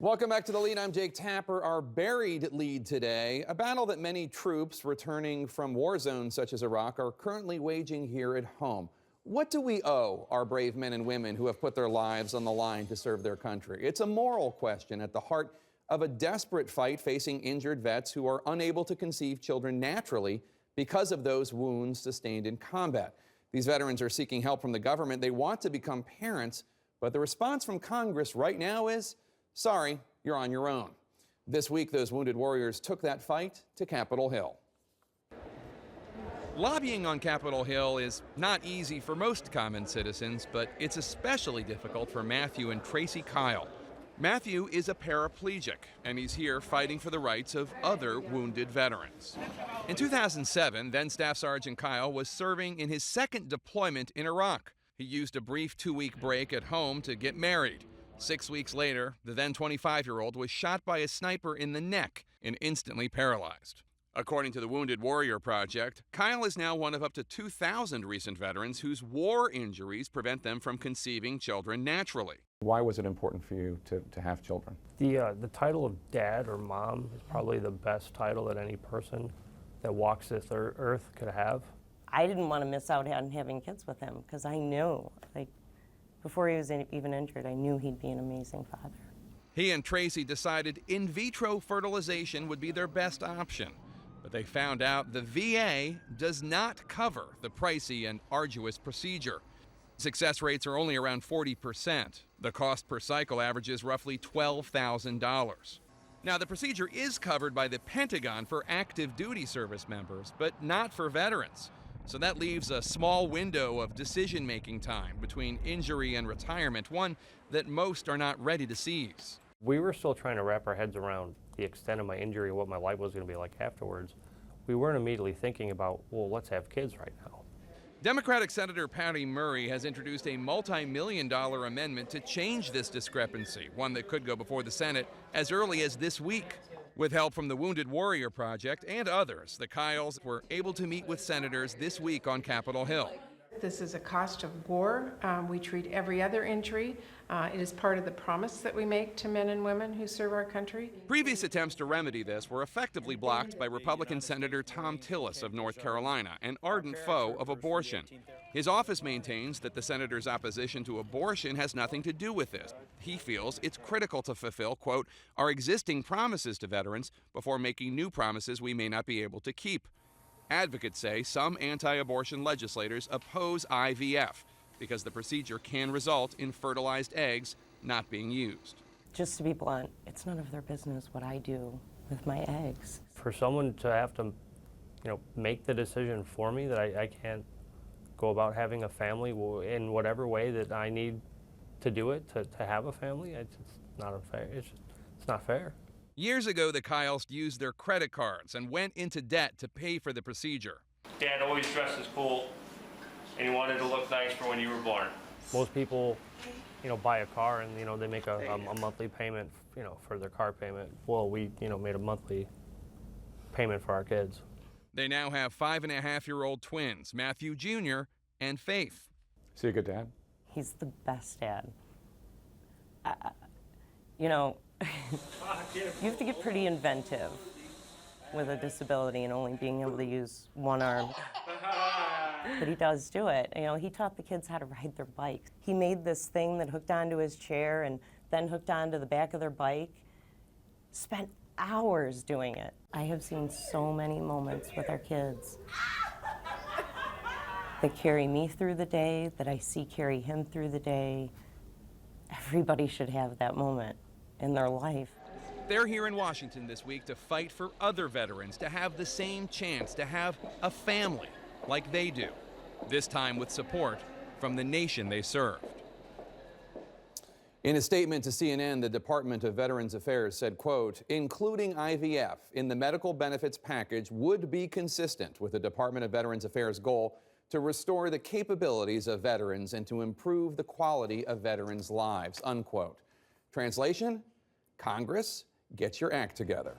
Welcome back to The Lead. I'm Jake Tapper. Our buried lead today, a battle that many troops returning from war zones such as Iraq are currently waging here at home. What do we owe our brave men and women who have put their lives on the line to serve their country? It's a moral question at the heart of a desperate fight facing injured vets who are unable to conceive children naturally because of those wounds sustained in combat. These veterans are seeking help from the government. They want to become parents, but the response from Congress right now is, sorry, you're on your own. This week, those wounded warriors took that fight to Capitol Hill. Lobbying on Capitol Hill is not easy for most common citizens, but it's especially difficult for Matthew and Tracy Kyle. Matthew is a paraplegic, and he's here fighting for the rights of other wounded veterans. In 2007, then Staff Sergeant Kyle was serving in his second deployment in Iraq. He used a brief 2-week break at home to get married. 6 weeks later, the then 25-year-old was shot by a sniper in the neck and instantly paralyzed. According to the Wounded Warrior Project, Kyle is now one of up to 2,000 recent veterans whose war injuries prevent them from conceiving children naturally. Why was it important for you to have children? The title of dad or mom is probably the best title that any person that walks this earth could have. I didn't want to miss out on having kids with him because I knew, before he was even injured, I knew he'd be an amazing father. He and Tracy decided in vitro fertilization would be their best option, but they found out the VA does not cover the pricey and arduous procedure. Success rates are only around 40%. The cost per cycle averages roughly $12,000. Now, the procedure is covered by the Pentagon for active duty service members, but not for veterans. So that leaves a small window of decision-making time between injury and retirement, one that most are not ready to seize. We were still trying to wrap our heads around the extent of my injury and what my life was going to be like afterwards. We weren't immediately thinking about, well, let's have kids right now. Democratic Senator Patty Murray has introduced a multi-million-dollar amendment to change this discrepancy, one that could go before the Senate as early as this week. With help from the Wounded Warrior Project and others, the Kyles were able to meet with senators this week on Capitol Hill. This is a cost of war. We treat every other injury. It is part of the promise that we make to men and women who serve our country. Previous attempts to remedy this were effectively blocked by Republican Senator Thom Tillis of North Carolina, an ardent foe of abortion. His office maintains that the senator's opposition to abortion has nothing to do with this. He feels it's critical to fulfill, quote, our existing promises to veterans before making new promises we may not be able to keep. Advocates say some anti-abortion legislators oppose IVF because the procedure can result in fertilized eggs not being used. Just to be blunt, it's none of their business what I do with my eggs. For someone to have to, make the decision for me that I can't go about having a family in whatever way that I need to do it, to have a family, it's not unfair. It's not fair. Years ago, the Kyles used their credit cards and went into debt to pay for the procedure. Dad always dressed as cool, and he wanted to look nice for when you were born. Most people, buy a car and, they make a monthly payment, for their car payment. Well, we, made a monthly payment for our kids. They now have 5.5-year-old twins, Matthew Jr. and Faith. Is he a good dad? He's the best dad. You have to get pretty inventive with a disability and only being able to use one arm. But he does do it. He taught the kids how to ride their bikes. He made this thing that hooked onto his chair and then hooked onto the back of their bike. Spent hours doing it. I have seen so many moments with our kids that carry me through the day, that I see carry him through the day. Everybody should have that moment in their life. They're here in Washington this week to fight for other veterans to have the same chance to have a family like they do, this time with support from the nation they served. In a statement to CNN, the Department of Veterans Affairs said, quote, including IVF in the medical benefits package would be consistent with the Department of Veterans Affairs' goal to restore the capabilities of veterans and to improve the quality of veterans' lives, unquote. Translation, Congress, get your act together.